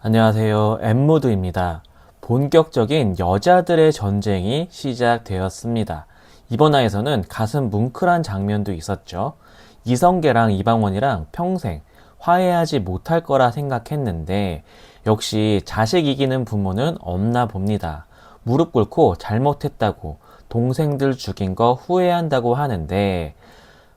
안녕하세요. 엠모드입니다. 본격적인 여자들의 전쟁이 시작되었습니다. 이번 화에서는 가슴 뭉클한 장면도 있었죠. 이성계랑 이방원이랑 평생 화해하지 못할 거라 생각했는데 역시 자식 이기는 부모는 없나 봅니다. 무릎 꿇고 잘못했다고 동생들 죽인 거 후회한다고 하는데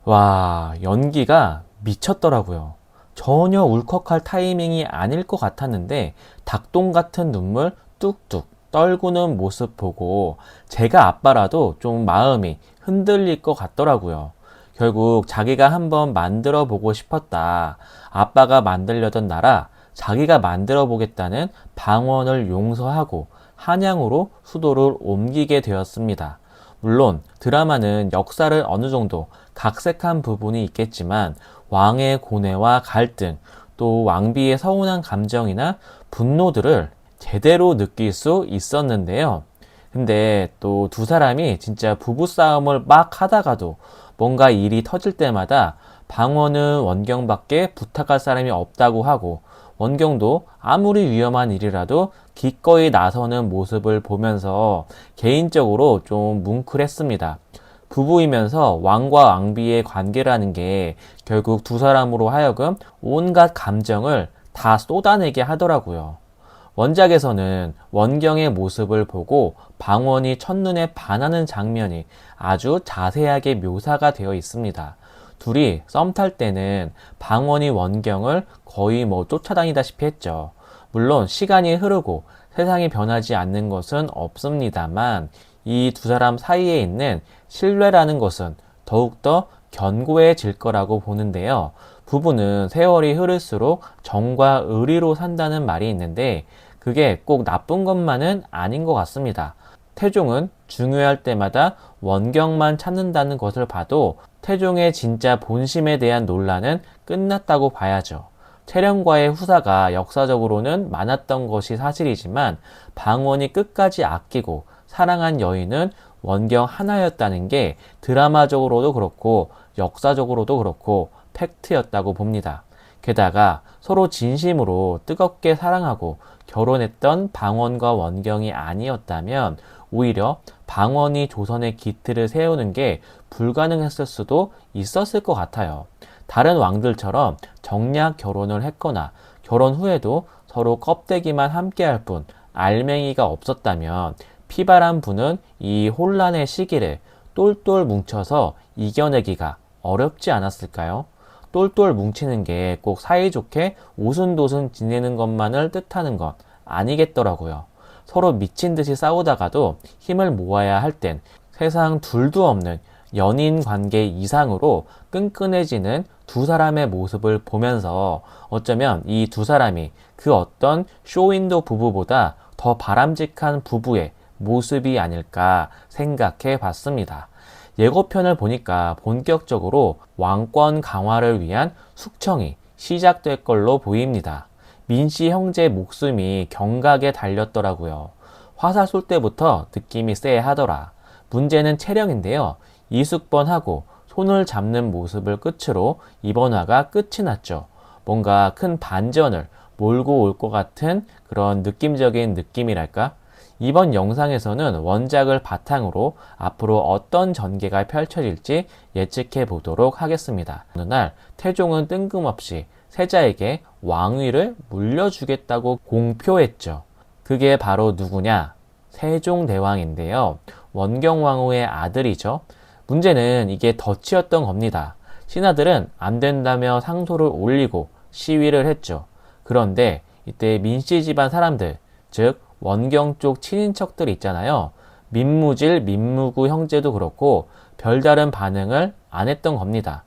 와, 연기가 미쳤더라고요. 전혀 울컥할 타이밍이 아닐 것 같았는데 닭똥 같은 눈물 뚝뚝 떨구는 모습 보고 제가 아빠라도 좀 마음이 흔들릴 것 같더라고요. 결국 자기가 한번 만들어 보고 싶었다. 아빠가 만들려던 나라 자기가 만들어 보겠다는 방언을 용서하고 한양으로 수도를 옮기게 되었습니다. 물론 드라마는 역사를 어느 정도 각색한 부분이 있겠지만 왕의 고뇌와 갈등, 또 왕비의 서운한 감정이나 분노들을 제대로 느낄 수 있었는데요. 근데 또 두 사람이 진짜 부부싸움을 막 하다가도 뭔가 일이 터질 때마다 방원은 원경밖에 부탁할 사람이 없다고 하고 원경도 아무리 위험한 일이라도 기꺼이 나서는 모습을 보면서 개인적으로 좀 뭉클했습니다. 부부이면서 왕과 왕비의 관계라는 게 결국 두 사람으로 하여금 온갖 감정을 다 쏟아내게 하더라고요. 원작에서는 원경의 모습을 보고 방원이 첫눈에 반하는 장면이 아주 자세하게 묘사가 되어 있습니다. 둘이 썸 탈 때는 방원이 원경을 거의 쫓아다니다시피 했죠. 물론 시간이 흐르고 세상이 변하지 않는 것은 없습니다만 이 두 사람 사이에 있는 신뢰라는 것은 더욱더 견고해질 거라고 보는데요. 부부는 세월이 흐를수록 정과 의리로 산다는 말이 있는데 그게 꼭 나쁜 것만은 아닌 것 같습니다. 태종은 중요할 때마다 원경만 찾는다는 것을 봐도 태종의 진짜 본심에 대한 논란은 끝났다고 봐야죠. 채령과의 후사가 역사적으로는 많았던 것이 사실이지만 방원이 끝까지 아끼고 사랑한 여인은 원경 하나였다는 게 드라마적으로도 그렇고 역사적으로도 그렇고 팩트였다고 봅니다. 게다가 서로 진심으로 뜨겁게 사랑하고 결혼했던 방원과 원경이 아니었다면 오히려 방원이 조선의 기틀을 세우는 게 불가능했을 수도 있었을 것 같아요. 다른 왕들처럼 정략 결혼을 했거나 결혼 후에도 서로 껍데기만 함께할 뿐 알맹이가 없었다면 피바람 부는 이 혼란의 시기를 똘똘 뭉쳐서 이겨내기가 어렵지 않았을까요? 똘똘 뭉치는 게 꼭 사이좋게 오순도순 지내는 것만을 뜻하는 것 아니겠더라고요. 서로 미친 듯이 싸우다가도 힘을 모아야 할 땐 세상 둘도 없는 연인 관계 이상으로 끈끈해지는 두 사람의 모습을 보면서 어쩌면 이 두 사람이 그 어떤 쇼윈도 부부보다 더 바람직한 부부의 모습이 아닐까 생각해 봤습니다. 예고편을 보니까 본격적으로 왕권 강화를 위한 숙청이 시작될 걸로 보입니다. 민씨 형제 목숨이 경각에 달렸더라고요. 화살 쏠 때부터 느낌이 쎄하더라. 문제는 채령인데요. 이숙번하고 손을 잡는 모습을 끝으로 이번 화가 끝이 났죠. 뭔가 큰 반전을 몰고 올 것 같은 그런 느낌적인 느낌이랄까? 이번 영상에서는 원작을 바탕으로 앞으로 어떤 전개가 펼쳐질지 예측해 보도록 하겠습니다. 어느 날 태종은 뜬금없이 세자에게 왕위를 물려주겠다고 공표했죠. 그게 바로 누구냐? 세종대왕인데요. 원경왕후의 아들이죠. 문제는 이게 덫이었던 겁니다. 신하들은 안 된다며 상소를 올리고 시위를 했죠. 그런데 이때 민씨 집안 사람들, 즉 원경 쪽 친인척들 있잖아요. 민무질, 민무구 형제도 그렇고 별다른 반응을 안 했던 겁니다.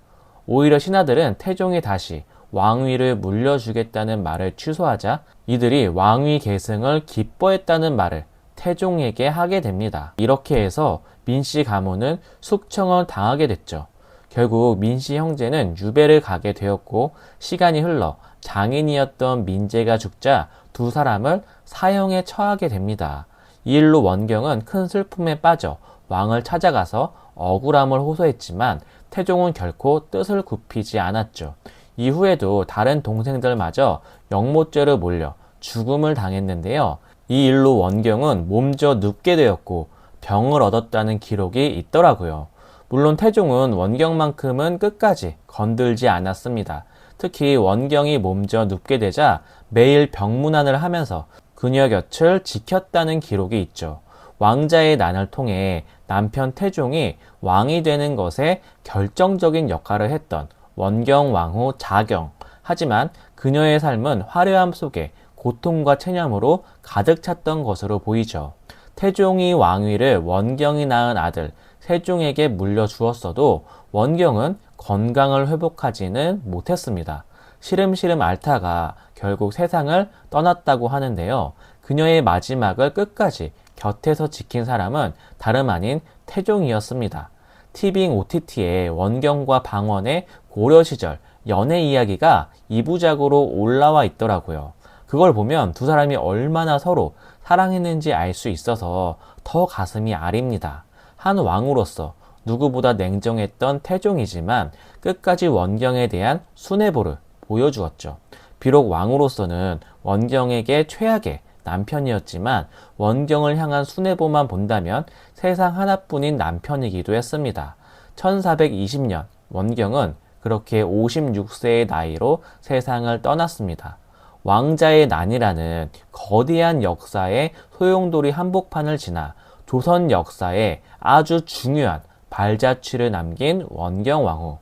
오히려 신하들은 태종이 다시 왕위를 물려주겠다는 말을 취소하자 이들이 왕위 계승을 기뻐했다는 말을 태종에게 하게 됩니다. 이렇게 해서 민씨 가문은 숙청을 당하게 됐죠. 결국 민씨 형제는 유배를 가게 되었고 시간이 흘러 장인이었던 민재가 죽자 두 사람을 사형에 처하게 됩니다. 이 일로 원경은 큰 슬픔에 빠져 왕을 찾아가서 억울함을 호소했지만 태종은 결코 뜻을 굽히지 않았죠. 이후에도 다른 동생들마저 영모죄로 몰려 죽음을 당했는데요. 이 일로 원경은 몸져 눕게 되었고 병을 얻었다는 기록이 있더라고요. 물론 태종은 원경만큼은 끝까지 건들지 않았습니다. 특히 원경이 몸져 눕게 되자 매일 병문안을 하면서 그녀 곁을 지켰다는 기록이 있죠. 왕자의 난을 통해 남편 태종이 왕이 되는 것에 결정적인 역할을 했던 원경 왕후 자경. 하지만 그녀의 삶은 화려함 속에 고통과 체념으로 가득 찼던 것으로 보이죠. 태종이 왕위를 원경이 낳은 아들 세종에게 물려주었어도 원경은 건강을 회복하지는 못했습니다. 시름시름 앓다가 결국 세상을 떠났다고 하는데요. 그녀의 마지막을 끝까지 곁에서 지킨 사람은 다름 아닌 태종이었습니다. 티빙 OTT에 원경과 방원의 고려 시절 연애 이야기가 2부작으로 올라와 있더라고요. 그걸 보면 두 사람이 얼마나 서로 사랑했는지 알 수 있어서 더 가슴이 아립니다. 한 왕으로서 누구보다 냉정했던 태종이지만 끝까지 원경에 대한 순애보를 보여주었죠. 비록 왕으로서는 원경에게 최악의 남편이었지만 원경을 향한 순애보만 본다면 세상 하나뿐인 남편이기도 했습니다. 1420년 원경은 그렇게 56세의 나이로 세상을 떠났습니다. 왕자의 난이라는 거대한 역사의 소용돌이 한복판을 지나 조선 역사에 아주 중요한 발자취를 남긴 원경왕후.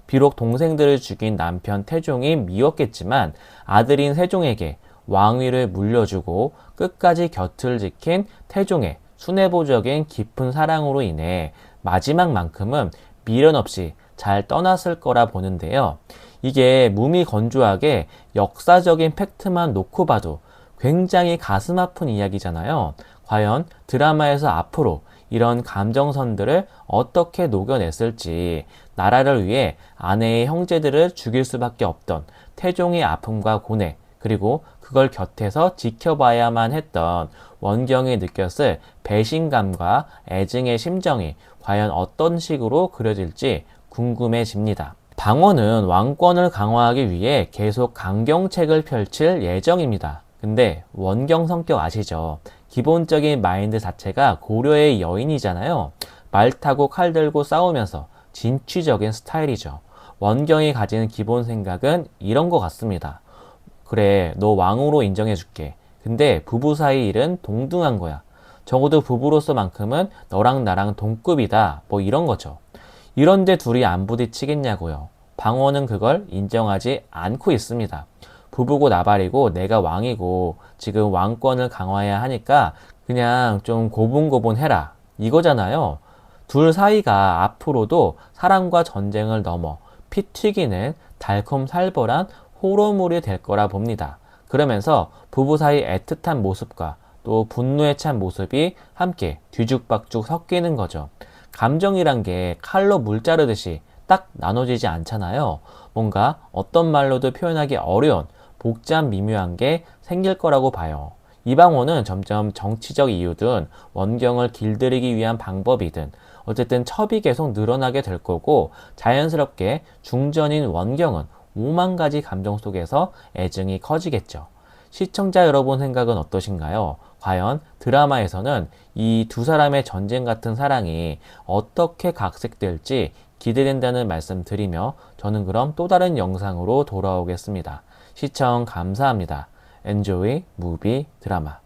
비록 동생들을 죽인 남편 태종이 미웠겠지만 아들인 세종에게 왕위를 물려주고 끝까지 곁을 지킨 태종의 순애보적인 깊은 사랑으로 인해 마지막만큼은 미련 없이 잘 떠났을 거라 보는데요. 이게 무미건조하게 역사적인 팩트만 놓고 봐도 굉장히 가슴 아픈 이야기잖아요. 과연 드라마에서 앞으로 이런 감정선들을 어떻게 녹여냈을지, 나라를 위해 아내의 형제들을 죽일 수밖에 없던 태종의 아픔과 고뇌, 그리고 그걸 곁에서 지켜봐야만 했던 원경이 느꼈을 배신감과 애증의 심정이 과연 어떤 식으로 그려질지 궁금해집니다. 방원은 왕권을 강화하기 위해 계속 강경책을 펼칠 예정입니다. 근데 원경 성격 아시죠? 기본적인 마인드 자체가 고려의 여인이잖아요. 말 타고 칼 들고 싸우면서 진취적인 스타일이죠. 원경이 가진 기본 생각은 이런 것 같습니다. 그래, 너 왕으로 인정해줄게. 근데 부부 사이 일은 동등한 거야. 적어도 부부로서만큼은 너랑 나랑 동급이다. 뭐 이런 거죠. 이런데 둘이 안 부딪히겠냐고요. 방원은 그걸 인정하지 않고 있습니다. 부부고 나발이고 내가 왕이고 지금 왕권을 강화해야 하니까 그냥 좀 고분고분해라. 이거잖아요. 둘 사이가 앞으로도 사랑과 전쟁을 넘어 피 튀기는 달콤살벌한 호러물이 될 거라 봅니다. 그러면서 부부 사이 애틋한 모습과 또 분노에 찬 모습이 함께 뒤죽박죽 섞이는 거죠. 감정이란 게 칼로 물 자르듯이 딱 나눠지지 않잖아요. 뭔가 어떤 말로도 표현하기 어려운 복잡 미묘한 게 생길 거라고 봐요. 이방원은 점점 정치적 이유든 원경을 길들이기 위한 방법이든 어쨌든 첩이 계속 늘어나게 될 거고 자연스럽게 중전인 원경은 5만 가지 감정 속에서 애증이 커지겠죠. 시청자 여러분 생각은 어떠신가요? 과연 드라마에서는 이 두 사람의 전쟁 같은 사랑이 어떻게 각색될지 기대된다는 말씀 드리며 저는 그럼 또 다른 영상으로 돌아오겠습니다. 시청 감사합니다. Enjoy movie 드라마.